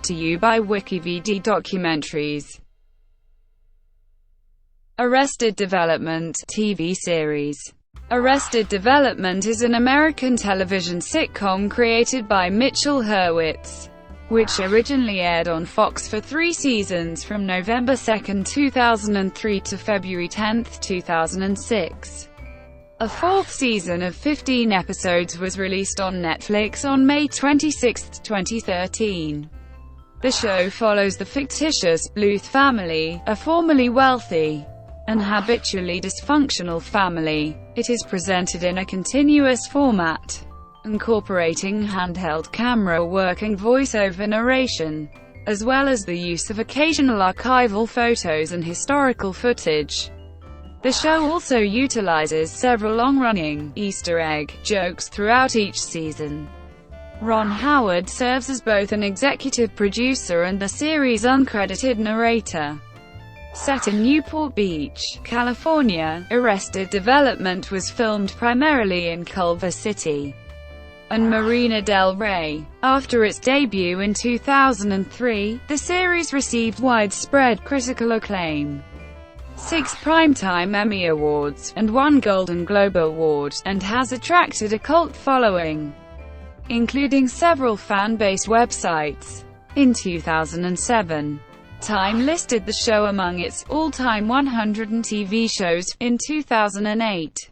to you by WikiVidi Documentaries. Arrested Development TV series. Arrested Development is an American television sitcom created by Mitchell Hurwitz, which originally aired on Fox for 3 seasons from November 2, 2003 to February 10, 2006. A 4th season of 15 episodes was released on Netflix on May 26, 2013. The show follows the fictitious Bluth family, a formerly wealthy and habitually dysfunctional family. It is presented in a continuous format, incorporating handheld camera work and voice-over narration, as well as the use of occasional archival photos and historical footage. The show also utilizes several long-running Easter egg jokes throughout each season. Ron Howard serves as both an executive producer and the series' uncredited narrator. Set in Newport Beach, California, Arrested Development was filmed primarily in Culver City and Marina del Rey. After its debut in 2003, the series received widespread critical acclaim, 6 Primetime Emmy Awards, and 1 Golden Globe Award, and has attracted a cult following, including several fan-based websites. In 2007, Time listed the show among its all-time 100 TV shows. In 2008,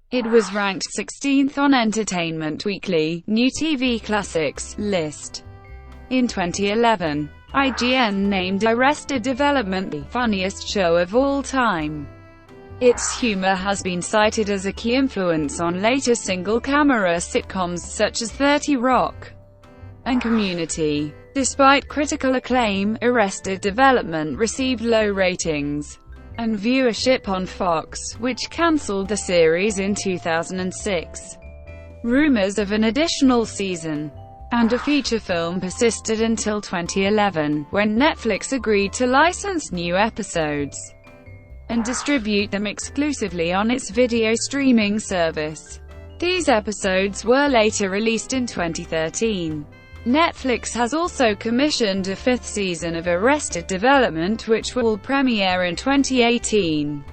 it was ranked 16th on Entertainment Weekly New TV Classics list. In 2011, IGN named Arrested Development the funniest show of all time. Its humor has been cited as a key influence on later single-camera sitcoms such as 30 Rock and Community. Despite critical acclaim, Arrested Development received low ratings and viewership on Fox, which canceled the series in 2006. Rumors of an additional season and a feature film persisted until 2011, when Netflix agreed to license new episodes and distribute them exclusively on its video streaming service. These episodes were later released in 2013. Netflix has also commissioned a 5th season of Arrested Development, which will premiere in 2018.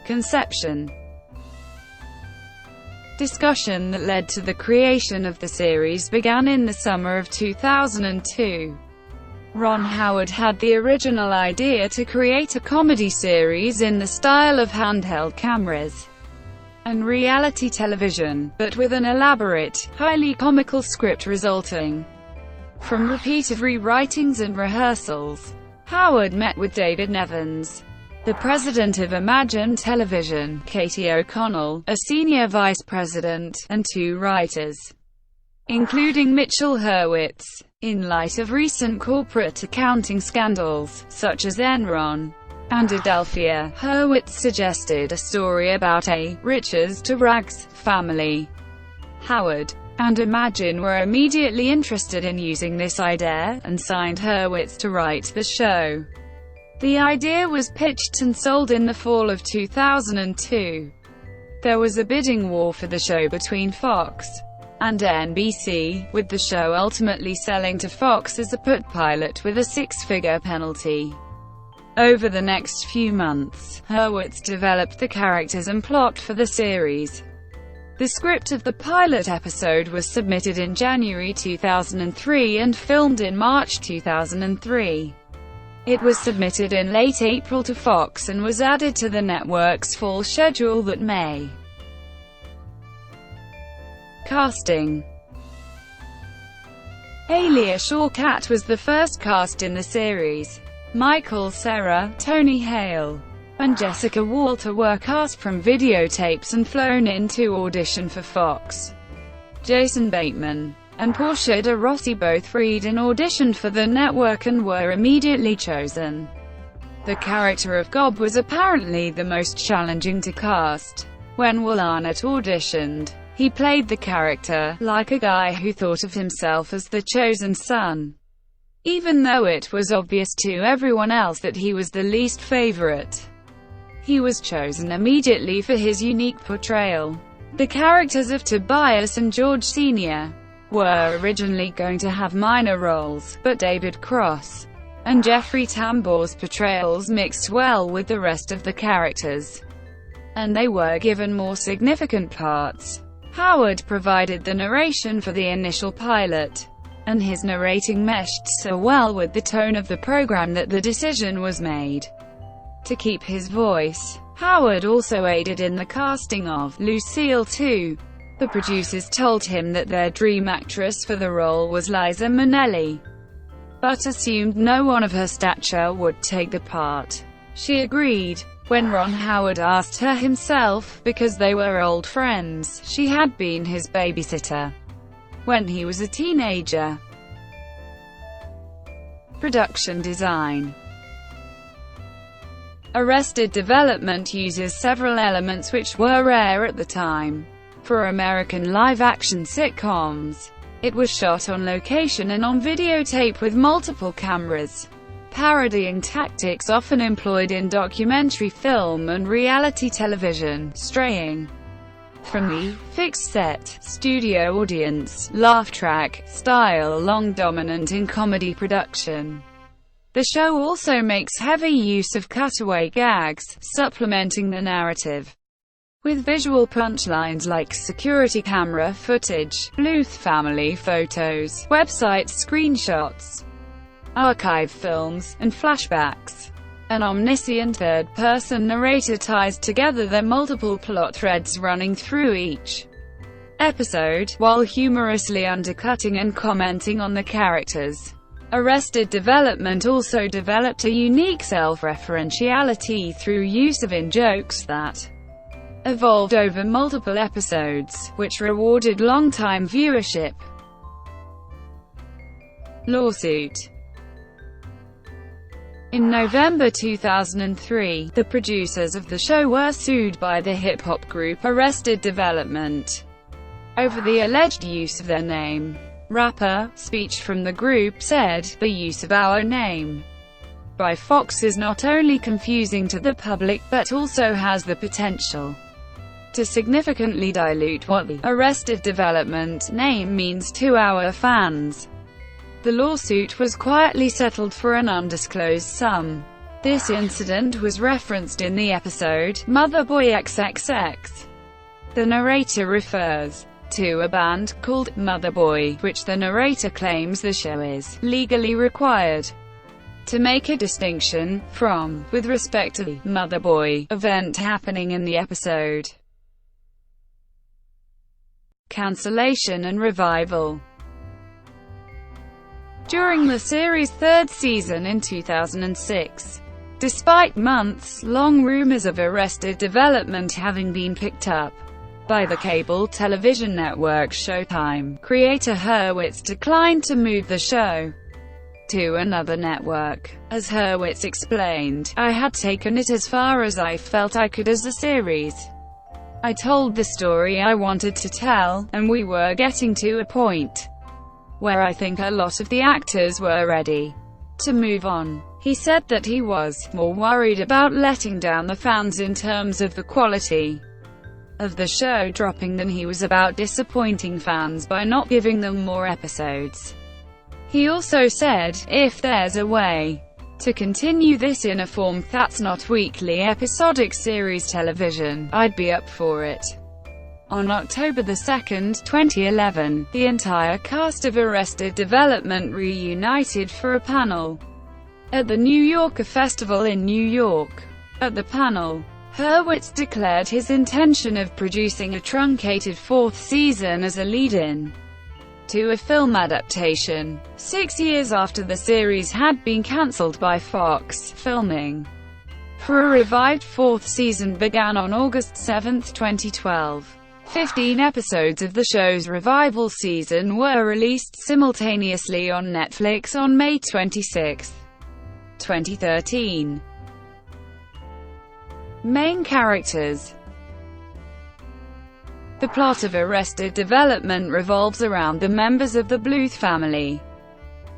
Conception. Discussion that led to the creation of the series began in the summer of 2002. Ron Howard had the original idea to create a comedy series in the style of handheld cameras and reality television, but with an elaborate, highly comical script resulting from repeated rewritings and rehearsals. Howard met with David Nevins, the president of Imagine Television, Katie O'Connell, a senior vice president, and 2 writers, including Mitchell Hurwitz. In light of recent corporate accounting scandals, such as Enron and Adelphia, Hurwitz suggested a story about a riches-to-rags family. Howard and Imagine were immediately interested in using this idea, and signed Hurwitz to write the show. The idea was pitched and sold in the fall of 2002. There was a bidding war for the show between Fox and NBC, with the show ultimately selling to Fox as a put pilot with a 6-figure penalty. Over the next few months, Hurwitz developed the characters and plot for the series. The script of the pilot episode was submitted in January 2003 and filmed in March 2003. It was submitted in late April to Fox and was added to the network's fall schedule that May. Casting. Alia Shawkat was the first cast in the series. Michael Cera, Tony Hale, and Jessica Walter were cast from videotapes and flown in to audition for Fox. Jason Bateman and Portia de Rossi both read and auditioned for the network and were immediately chosen. The character of Gob was apparently the most challenging to cast. When Will Arnett auditioned, he played the character like a guy who thought of himself as the chosen son, even though it was obvious to everyone else that he was the least favorite. He was chosen immediately for his unique portrayal. The characters of Tobias and George Sr. were originally going to have minor roles, but David Cross and Jeffrey Tambor's portrayals mixed well with the rest of the characters, and they were given more significant parts. Howard provided the narration for the initial pilot, and his narrating meshed so well with the tone of the program that the decision was made to keep his voice. Howard also aided in the casting of Lucille too. The producers told him that their dream actress for the role was Liza Minnelli, but assumed no one of her stature would take the part. She agreed. When Ron Howard asked her himself, because they were old friends, she had been his babysitter when he was a teenager. Production design. Arrested Development uses several elements which were rare at the time for American live-action sitcoms. It was shot on location and on videotape with multiple cameras, parodying tactics often employed in documentary film and reality television, straying from the fixed set, studio audience, laugh track style long dominant in comedy production. The show also makes heavy use of cutaway gags, supplementing the narrative with visual punchlines like security camera footage, Bluth family photos, website screenshots, archive films, and flashbacks. An omniscient third-person narrator ties together the multiple plot threads running through each episode, while humorously undercutting and commenting on the characters. Arrested Development also developed a unique self-referentiality through use of in-jokes that evolved over multiple episodes, which rewarded long-time viewership. Lawsuit. In November 2003, the producers of the show were sued by the hip-hop group Arrested Development over the alleged use of their name. Rapper, speech from the group said, "The use of our name by Fox is not only confusing to the public but also has the potential to significantly dilute what the Arrested Development name means to our fans." The lawsuit was quietly settled for an undisclosed sum. This incident was referenced in the episode, Motherboy XXX. The narrator refers to a band called Motherboy, which the narrator claims the show is legally required to make a distinction from, with respect to the Motherboy event happening in the episode. Cancellation and revival. During the series' third season in 2006, despite months-long rumors of Arrested Development having been picked up by the cable television network Showtime, creator Hurwitz declined to move the show to another network. As Hurwitz explained, "I had taken it as far as I felt I could as a series. I told the story I wanted to tell, and we were getting to a point where I think a lot of the actors were ready to move on." He said that he was more worried about letting down the fans in terms of the quality of the show dropping than he was about disappointing fans by not giving them more episodes. He also said, "If there's a way to continue this in a form that's not weekly episodic series television, I'd be up for it." On October 2, 2011, the entire cast of Arrested Development reunited for a panel at the New Yorker Festival in New York. At the panel, Hurwitz declared his intention of producing a truncated fourth season as a lead-in to a film adaptation. 6 years after the series had been cancelled by Fox, filming for a revived fourth season began on August 7, 2012. 15 episodes of the show's revival season were released simultaneously on Netflix on May 26, 2013. Main characters. The plot of Arrested Development revolves around the members of the Bluth family,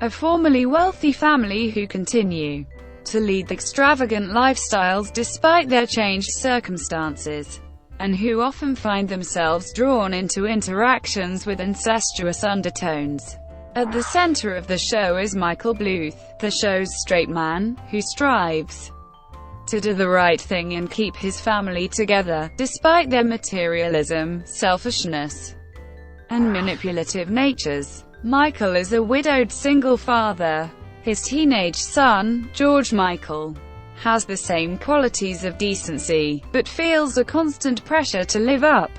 a formerly wealthy family who continue to lead extravagant lifestyles despite their changed circumstances. and who often find themselves drawn into interactions with incestuous undertones. At the center of the show is Michael Bluth, the show's straight man, who strives to do the right thing and keep his family together, despite their materialism, selfishness, and manipulative natures. Michael is a widowed single father. His teenage son, George Michael, has the same qualities of decency, but feels a constant pressure to live up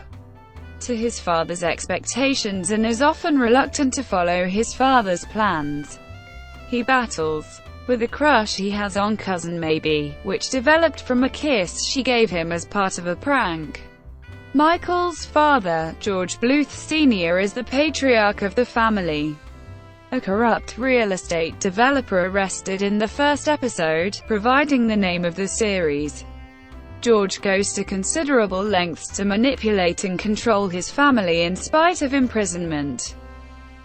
to his father's expectations and is often reluctant to follow his father's plans. He battles with a crush he has on cousin Maybe, which developed from a kiss she gave him as part of a prank. Michael's father, George Bluth Sr., is the patriarch of the family. A corrupt real estate developer arrested in the first episode, providing the name of the series. George goes to considerable lengths to manipulate and control his family in spite of imprisonment,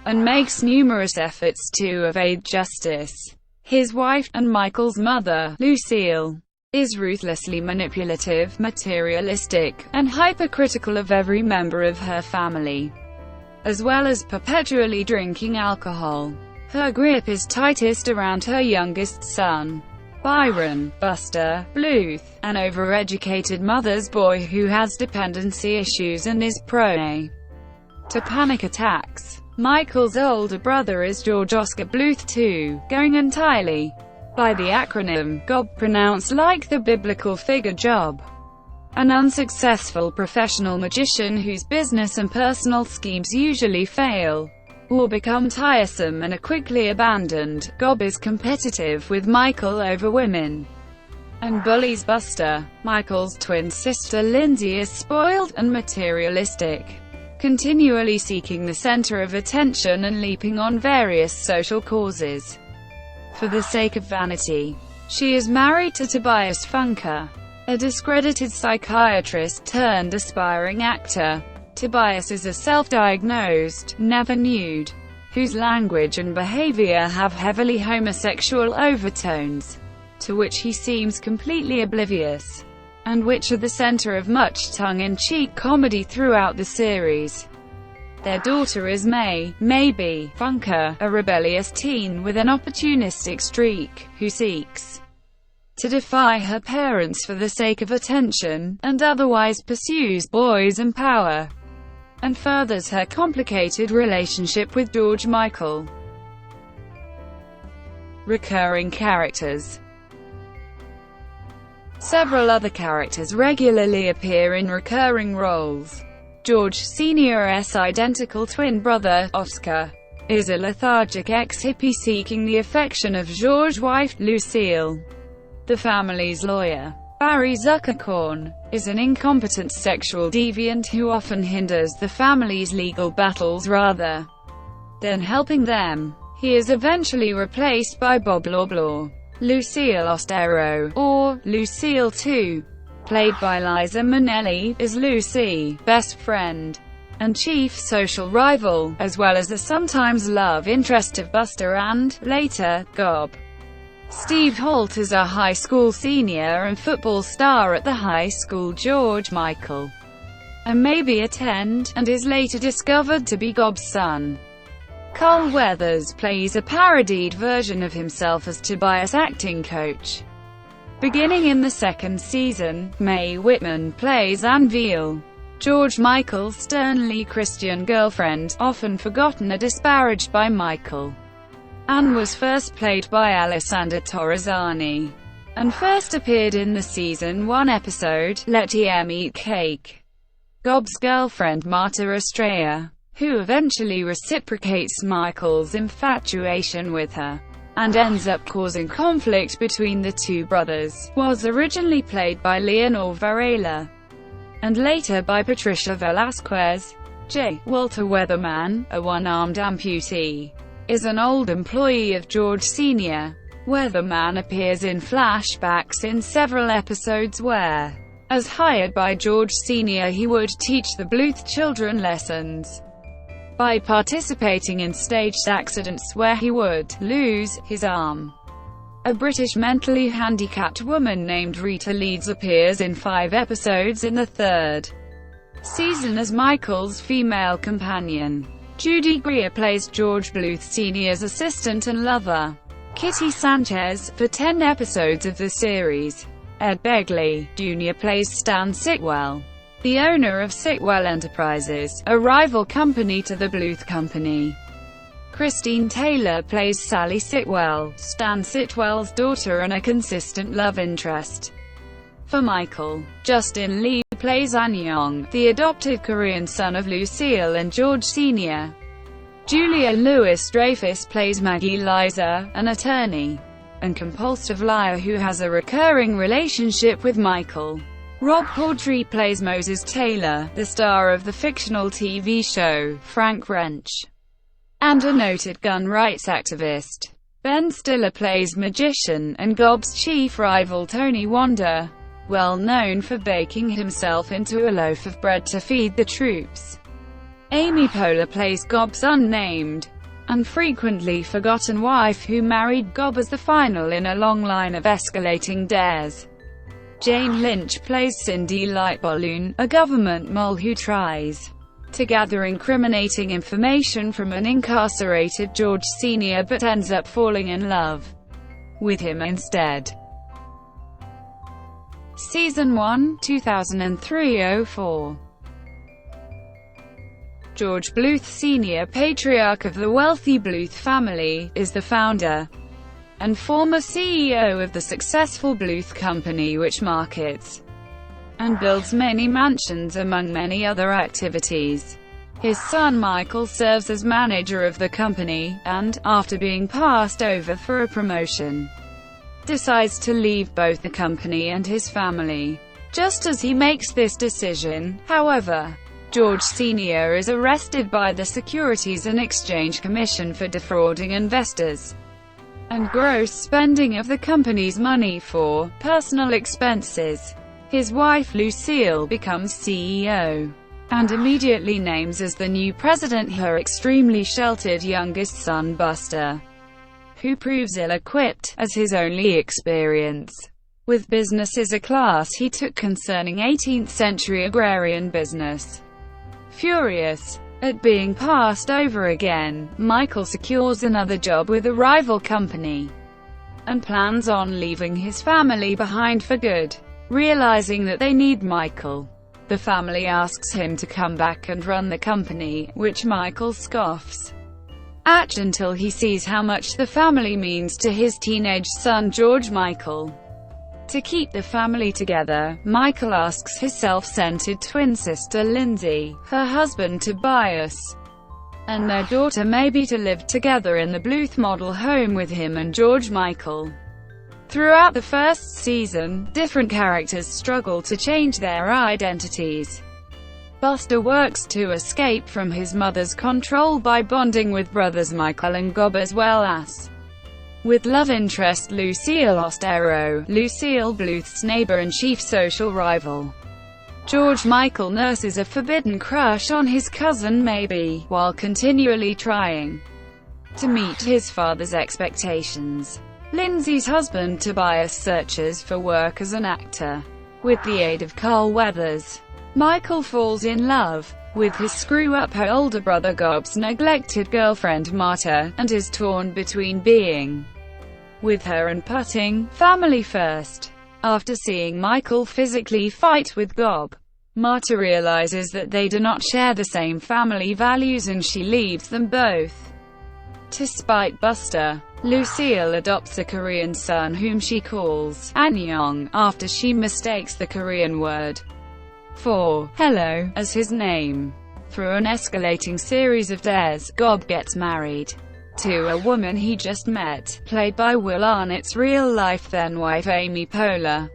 and makes numerous efforts to evade justice. His wife, and Michael's mother, Lucille, is ruthlessly manipulative, materialistic, and hypercritical of every member of her family, as well as perpetually drinking alcohol. Her grip is tightest around her youngest son, Byron Buster Bluth, an overeducated mother's boy who has dependency issues and is prone to panic attacks. Michael's older brother is George Oscar Bluth II, going entirely by the acronym GOB, pronounced like the biblical figure Job. An unsuccessful professional magician whose business and personal schemes usually fail or become tiresome and are quickly abandoned, Gob is competitive with Michael over women and bullies Buster. Michael's twin sister Lindsay is spoiled and materialistic, continually seeking the center of attention and leaping on various social causes for the sake of vanity. She is married to Tobias Funke, a discredited psychiatrist turned aspiring actor. Tobias is a self-diagnosed, never nude, whose language and behavior have heavily homosexual overtones, to which he seems completely oblivious, and which are the center of much tongue-in-cheek comedy throughout the series. Their daughter is Maybe Funke, a rebellious teen with an opportunistic streak, who seeks to defy her parents for the sake of attention, and otherwise pursues boys and power, and furthers her complicated relationship with George Michael. Recurring characters. Several other characters regularly appear in recurring roles. George Sr.'s identical twin brother, Oscar, is a lethargic ex-hippie seeking the affection of George's wife, Lucille. The family's lawyer, Barry Zuckerkorn, is an incompetent sexual deviant who often hinders the family's legal battles rather than helping them. He is eventually replaced by Bob Loblaw. Lucille Ostero, or Lucille II, played by Liza Minnelli, is Lucy's best friend and chief social rival, as well as the sometimes love interest of Buster and, later, Gob. Steve Holt is a high school senior and football star at the high school George Michael and Maybe attend, and is later discovered to be Gob's son. Carl Weathers plays a parodied version of himself as Tobias' acting coach. Beginning in the second season, Mae Whitman plays Ann Veal, George Michael's sternly Christian girlfriend, often forgotten or disparaged by Michael. Anne was first played by Alessandra Torresani, and first appeared in the season 1 episode, Let Em Eat Cake. Gob's girlfriend Marta Estrella, who eventually reciprocates Michael's infatuation with her, and ends up causing conflict between the two brothers, was originally played by Leonor Varela, and later by Patricia Velasquez. J. Walter Weatherman, a one-armed amputee, is an old employee of George Sr. Weatherman appears in flashbacks in several episodes where, as hired by George Sr., he would teach the Bluth children lessons by participating in staged accidents where he would lose his arm. A British mentally handicapped woman named Rita Leeds appears in 5 episodes in the third season as Michael's female companion. Judy Greer plays George Bluth Sr.'s assistant and lover, Kitty Sanchez, for 10 episodes of the series. Ed Begley, Jr. plays Stan Sitwell, the owner of Sitwell Enterprises, a rival company to the Bluth Company. Christine Taylor plays Sally Sitwell, Stan Sitwell's daughter and a consistent love interest for Michael. Justin Lee plays Anyong, the adopted Korean son of Lucille and George Sr. Julia Louis-Dreyfus plays Maggie Liza, an attorney and compulsive liar who has a recurring relationship with Michael. Rob Corddry plays Moses Taylor, the star of the fictional TV show, Frank Wrench, and a noted gun rights activist. Ben Stiller plays magician and Gob's chief rival Tony Wanda, well known for baking himself into a loaf of bread to feed the troops. Amy Poehler plays Gob's unnamed and frequently forgotten wife who married Gob as the final in a long line of escalating dares. Jane Lynch plays Cindy Lightballoon, a government mole who tries to gather incriminating information from an incarcerated George Sr. but ends up falling in love with him instead. Season 1, 2003-04. George Bluth Sr., patriarch of the wealthy Bluth family, is the founder and former CEO of the successful Bluth Company, which markets and builds many mansions among many other activities. His son Michael serves as manager of the company, and, after being passed over for a promotion, decides to leave both the company and his family. Just as he makes this decision, however, George Sr. is arrested by the Securities and Exchange Commission for defrauding investors and gross spending of the company's money for personal expenses. His wife Lucille becomes CEO and immediately names as the new president her extremely sheltered youngest son Buster, who proves ill-equipped, as his only experience with business is a class he took concerning 18th-century agrarian business. Furious at being passed over again, Michael secures another job with a rival company and plans on leaving his family behind for good. Realizing that they need Michael, the family asks him to come back and run the company, which Michael scoffs at until he sees how much the family means to his teenage son George Michael. To keep the family together, Michael asks his self-centered twin sister Lindsay, her husband Tobias, and their daughter Maybe to live together in the Bluth model home with him and George Michael. Throughout the first season, different characters struggle to change their identities. Buster works to escape from his mother's control by bonding with brothers Michael and Gob, as well as with love interest Lucille Ostero, Lucille Bluth's neighbor and chief social rival. George Michael nurses a forbidden crush on his cousin Maybe, while continually trying to meet his father's expectations. Lindsay's husband Tobias searches for work as an actor. With the aid of Carl Weathers, Michael falls in love with his screw-up older brother Gob's neglected girlfriend Marta, and is torn between being with her and putting family first. After seeing Michael physically fight with Gob, Marta realizes that they do not share the same family values and she leaves them both. To spite Buster, Lucille adopts a Korean son whom she calls Anyong, after she mistakes the Korean word for hello as his name. Through an escalating series of dares, Gob gets married to a woman he just met, played by Will Arnett's real-life then-wife Amy Poehler,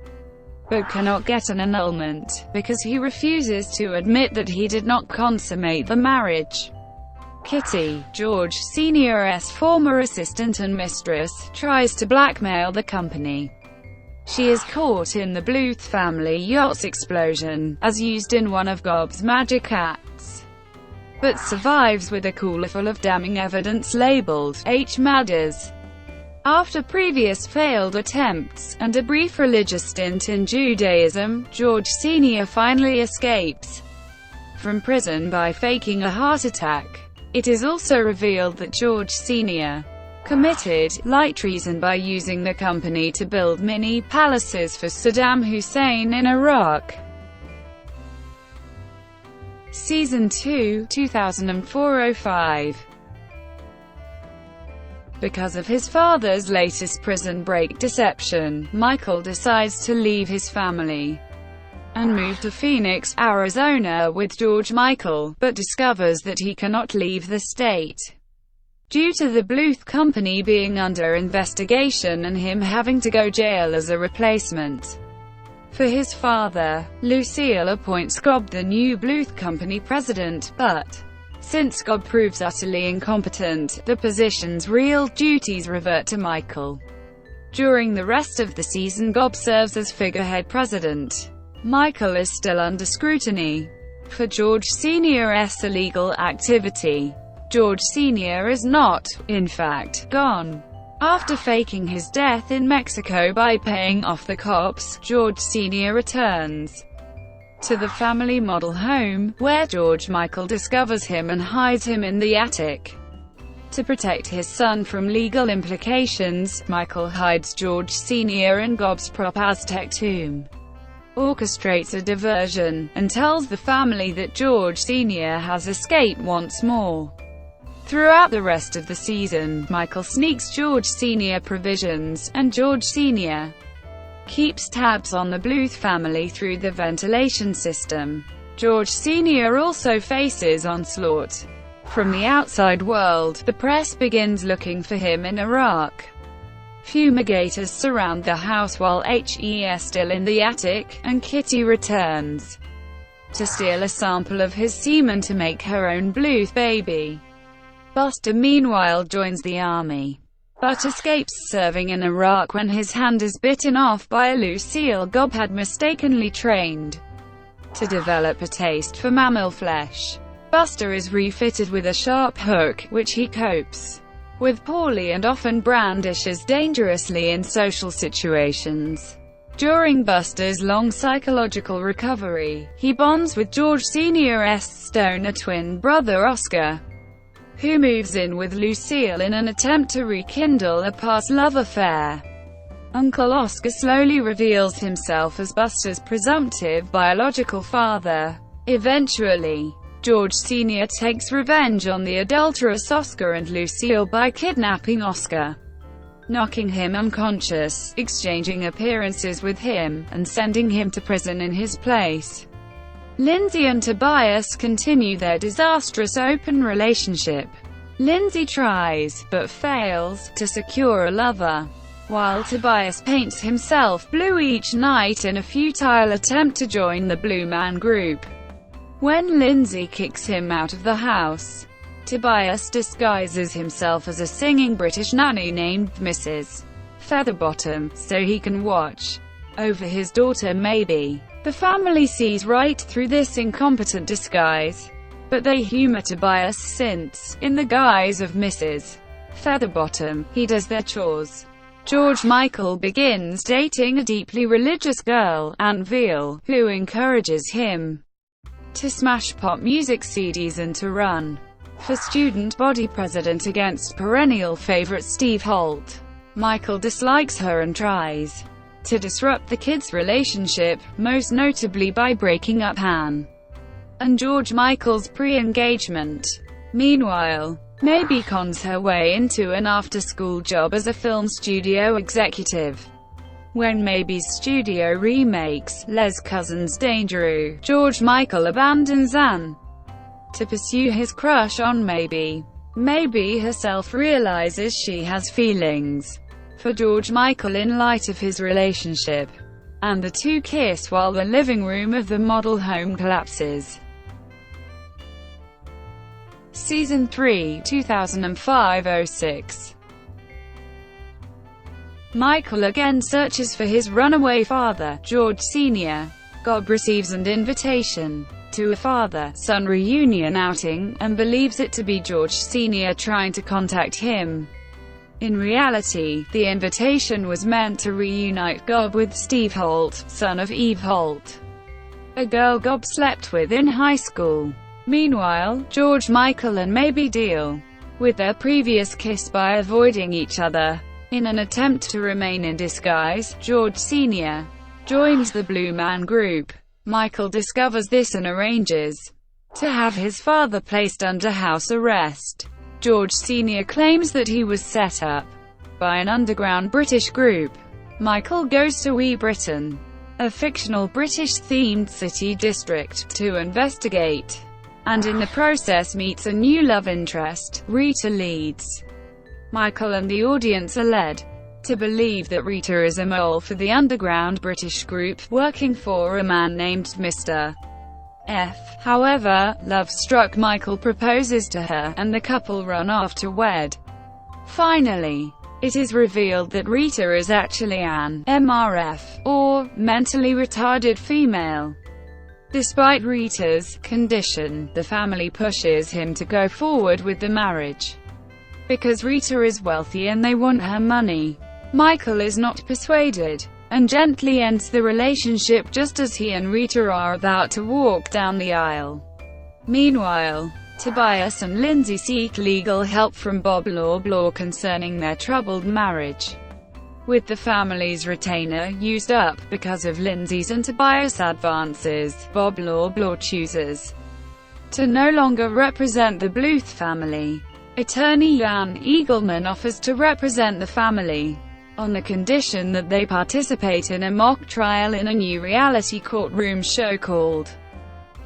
but cannot get an annulment, because he refuses to admit that he did not consummate the marriage. Kitty, George Sr.'s former assistant and mistress, tries to blackmail the company. She is caught in the Bluth family yacht's explosion, as used in one of Gob's magic acts, but survives with a cooler full of damning evidence labeled H. Matters. After previous failed attempts, and a brief religious stint in Judaism, George Sr. finally escapes from prison by faking a heart attack. It is also revealed that George Sr. committed light treason by using the company to build mini palaces for Saddam Hussein in Iraq. Season 2, 2004-05. Because of his father's latest prison break deception, Michael decides to leave his family and move to Phoenix, Arizona with George Michael, but discovers that he cannot leave the state due to the Bluth Company being under investigation and him having to go jail as a replacement for his father. Lucille appoints Gob the new Bluth Company president, but since Gob proves utterly incompetent, the position's real duties revert to Michael. During the rest of the season, Gob serves as figurehead president. Michael is still under scrutiny for George Sr.'s illegal activity. George Sr. is not, in fact, gone. After faking his death in Mexico by paying off the cops, George Sr. returns to the family model home, where George Michael discovers him and hides him in the attic. To protect his son from legal implications, Michael hides George Sr. in Gob's prop Aztec tomb, orchestrates a diversion, and tells the family that George Sr. has escaped once more. Throughout the rest of the season, Michael sneaks George Sr. provisions, and George Sr. keeps tabs on the Bluth family through the ventilation system. George Sr. also faces onslaught from the outside world. The press begins looking for him in Iraq. Fumigators surround the house while He is still in the attic, and Kitty returns to steal a sample of his semen to make her own Bluth baby. Buster meanwhile joins the army, but escapes serving in Iraq when his hand is bitten off by a Lucille Gob had mistakenly trained to develop a taste for mammal flesh. Buster is refitted with a sharp hook, which he copes with poorly and often brandishes dangerously in social situations. During Buster's long psychological recovery, he bonds with George Sr.'s stoner twin brother Oscar, who moves in with Lucille in an attempt to rekindle a past love affair. Uncle Oscar slowly reveals himself as Buster's presumptive biological father. Eventually, George Sr. takes revenge on the adulterous Oscar and Lucille by kidnapping Oscar, knocking him unconscious, exchanging appearances with him, and sending him to prison in his place. Lindsay and Tobias continue their disastrous open relationship. Lindsay tries, but fails, to secure a lover, while Tobias paints himself blue each night in a futile attempt to join the Blue Man Group. When Lindsay kicks him out of the house, Tobias disguises himself as a singing British nanny named Mrs. Featherbottom, so he can watch over his daughter Maybe. The family sees right through this incompetent disguise, but they humor Tobias since, in the guise of Mrs. Featherbottom, he does their chores. George Michael begins dating a deeply religious girl, Aunt Veal, who encourages him to smash pop music CDs and to run for student body president against perennial favorite Steve Holt. Michael dislikes her and tries to disrupt the kids' relationship, most notably by breaking up Han and George Michael's pre-engagement. Meanwhile, Maybe cons her way into an after-school job as a film studio executive. When Maybe's studio remakes Les Cousins Dangereux, George Michael abandons Anne to pursue his crush on Maybe. Maybe herself realizes she has feelings for George Michael in light of his relationship, and the two kiss while the living room of the model home collapses. Season 3, 2005-06. Michael again searches for his runaway father, George Sr. Gob receives an invitation to a father-son reunion outing, and believes it to be George Sr. trying to contact him. In reality, the invitation was meant to reunite Gob with Steve Holt, son of Eve Holt. a girl Gob slept with in high school. Meanwhile, George Michael and Maybe deal with their previous kiss by avoiding each other. In an attempt to remain in disguise, George Sr. joins the Blue Man Group. Michael discovers this and arranges to have his father placed under house arrest. George Sr. claims that he was set up by an underground British group. Michael goes to Wee Britain, a fictional British-themed city district, to investigate, and in the process meets a new love interest, Rita Leeds. Michael and the audience are led to believe that Rita is a mole for the underground British group, working for a man named Mr. F. However, love-struck Michael proposes to her, and the couple run off to wed. Finally, it is revealed that Rita is actually an MRF, or mentally retarded female. Despite Rita's condition, the family pushes him to go forward with the marriage. Because Rita is wealthy and they want her money, Michael is not persuaded, and gently ends the relationship just as he and Rita are about to walk down the aisle. Meanwhile, Tobias and Lindsay seek legal help from Bob Loblaw concerning their troubled marriage. With the family's retainer used up because of Lindsay's and Tobias' advances, Bob Loblaw chooses to no longer represent the Bluth family. Attorney Jan Eagleman offers to represent the family, on the condition that they participate in a mock trial in a new reality courtroom show called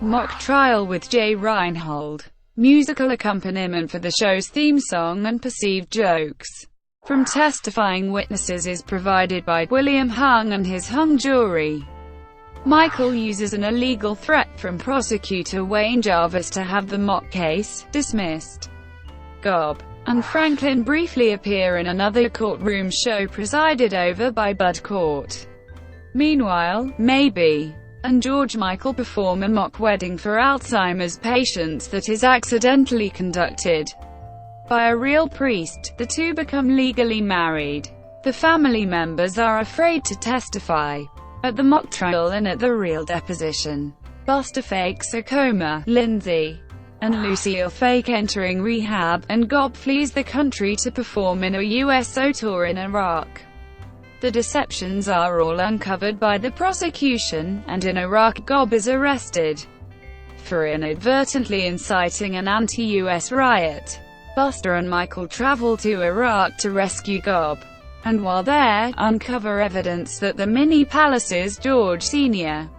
Mock Trial with Jay Reinhold. Musical accompaniment for the show's theme song and perceived jokes from testifying witnesses is provided by William Hung and his hung jury. Michael uses an illegal threat from prosecutor Wayne Jarvis to have the mock case dismissed. Gob and Franklin briefly appear in another courtroom show presided over by Bud Cort. Meanwhile, Maybe and George Michael perform a mock wedding for Alzheimer's patients that is accidentally conducted by a real priest. The two become legally married. The family members are afraid to testify at the mock trial and at the real deposition. Buster fakes a coma, Lindsay and Lucille fake entering rehab, and Gob flees the country to perform in a USO tour in Iraq. The deceptions are all uncovered by the prosecution, and in Iraq Gob is arrested for inadvertently inciting an anti-US riot. Buster and Michael travel to Iraq to rescue Gob, and while there, uncover evidence that the mini palaces George Sr.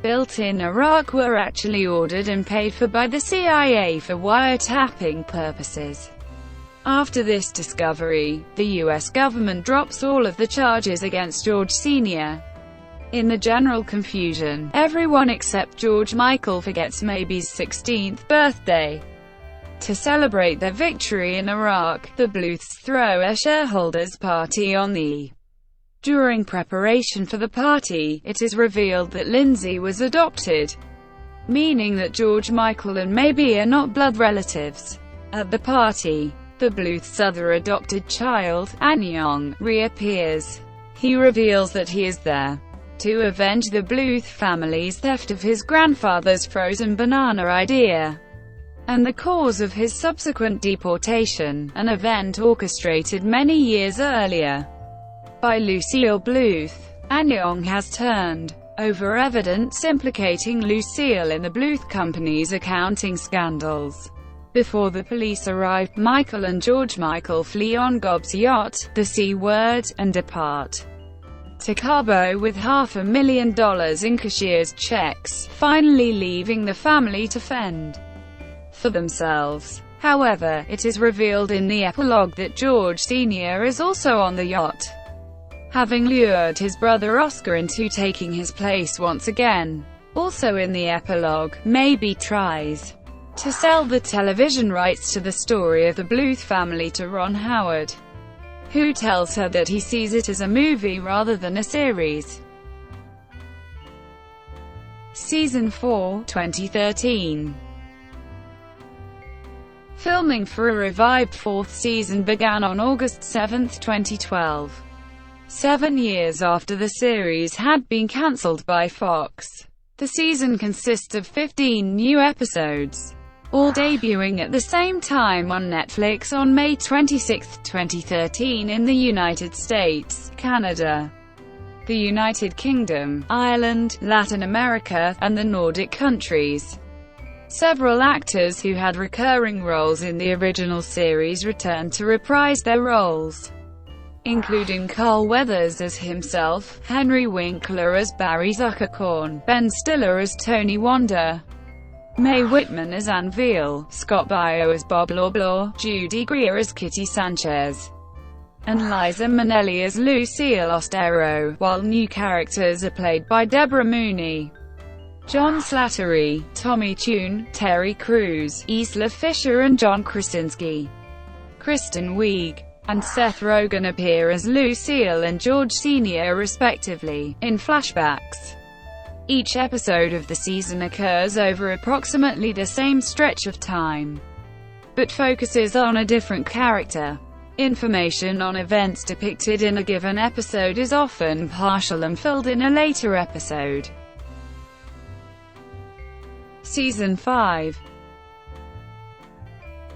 built in Iraq were actually ordered and paid for by the CIA for wiretapping purposes. After this discovery, the U.S. government drops all of the charges against George Sr. In the general confusion, everyone except George Michael forgets Maybe's 16th birthday. To celebrate their victory in Iraq, the Bluths throw a shareholders' party on the During preparation for the party, it is revealed that Lindsay was adopted, meaning that George Michael and Maybe are not blood relatives. At the party, the Bluth's other adopted child, Anyong, reappears. He reveals that he is there to avenge the Bluth family's theft of his grandfather's frozen banana idea, and the cause of his subsequent deportation, an event orchestrated many years earlier by Lucille Bluth. Anyong has turned over evidence implicating Lucille in the Bluth Company's accounting scandals. Before the police arrive, Michael and George Michael flee on Gob's yacht, the C Word, and depart to Cabo with $500,000 in cashier's checks, finally leaving the family to fend for themselves. However, it is revealed in the epilogue that George Sr. is also on the yacht, having lured his brother Oscar into taking his place once again. Also in the epilogue, Maybe tries to sell the television rights to the story of the Bluth family to Ron Howard, who tells her that he sees it as a movie rather than a series. Season 4, 2013. Filming for a revived fourth season began on August 7, 2012. 7 years after the series had been cancelled by Fox. The season consists of 15 new episodes, all debuting at the same time on Netflix on May 26, 2013 in the United States, Canada, the United Kingdom, Ireland, Latin America, and the Nordic countries. Several actors who had recurring roles in the original series returned to reprise their roles, including Carl Weathers as himself, Henry Winkler as Barry Zuckerkorn, Ben Stiller as Tony Wanda, Mae Whitman as Anne Veal, Scott Baio as Bob Loblaw, Judy Greer as Kitty Sanchez, and Liza Minnelli as Lucille Ostero, while new characters are played by Deborah Mooney, John Slattery, Tommy Tune, Terry Crews, Isla Fisher and John Krasinski. Kristen Wiig and Seth Rogen appear as Lucille and George Sr. respectively, in flashbacks. Each episode of the season occurs over approximately the same stretch of time, but focuses on a different character. Information on events depicted in a given episode is often partial and filled in a later episode. Season 5.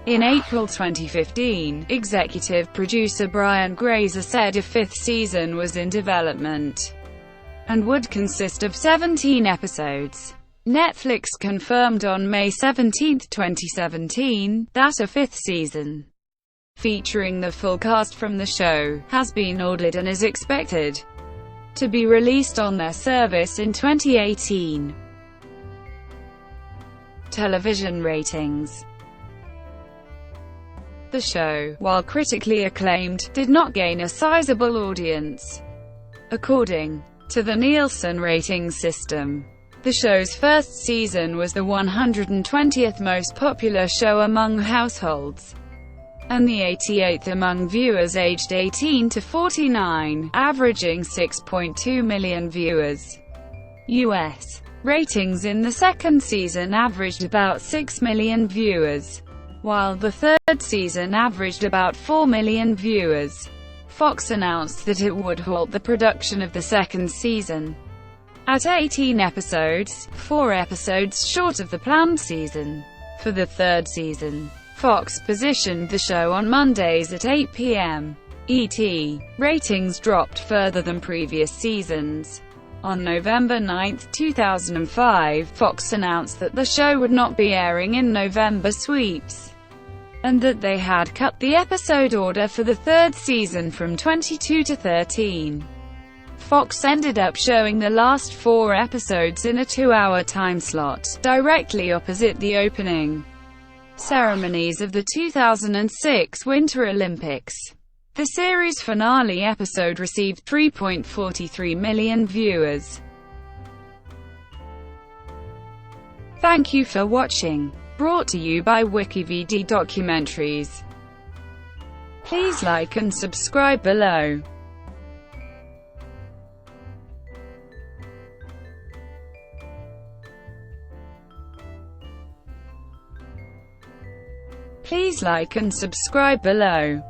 In April 2015, executive producer Brian Grazer said a fifth season was in development and would consist of 17 episodes. Netflix confirmed on May 17, 2017, that a fifth season, featuring the full cast from the show, has been ordered and is expected to be released on their service in 2018. Television ratings. The show, while critically acclaimed, did not gain a sizable audience. According to the Nielsen ratings system, the show's first season was the 120th most popular show among households, and the 88th among viewers aged 18 to 49, averaging 6.2 million viewers. U.S. ratings in the second season averaged about 6 million viewers, while the third season averaged about 4 million viewers. Fox announced that it would halt the production of the second season at 18 episodes, 4 episodes short of the planned season. For the third season, Fox positioned the show on Mondays at 8 p.m. ET. Ratings dropped further than previous seasons. On November 9, 2005, Fox announced that the show would not be airing in November sweeps, and that they had cut the episode order for the third season from 22 to 13. Fox ended up showing the last 4 episodes in a 2-hour time slot, directly opposite the opening ceremonies of the 2006 Winter Olympics. The series finale episode received 3.43 million viewers. Thank you for watching. Brought to you by WikiVidi Documentaries. Please like and subscribe below. Please like and subscribe below.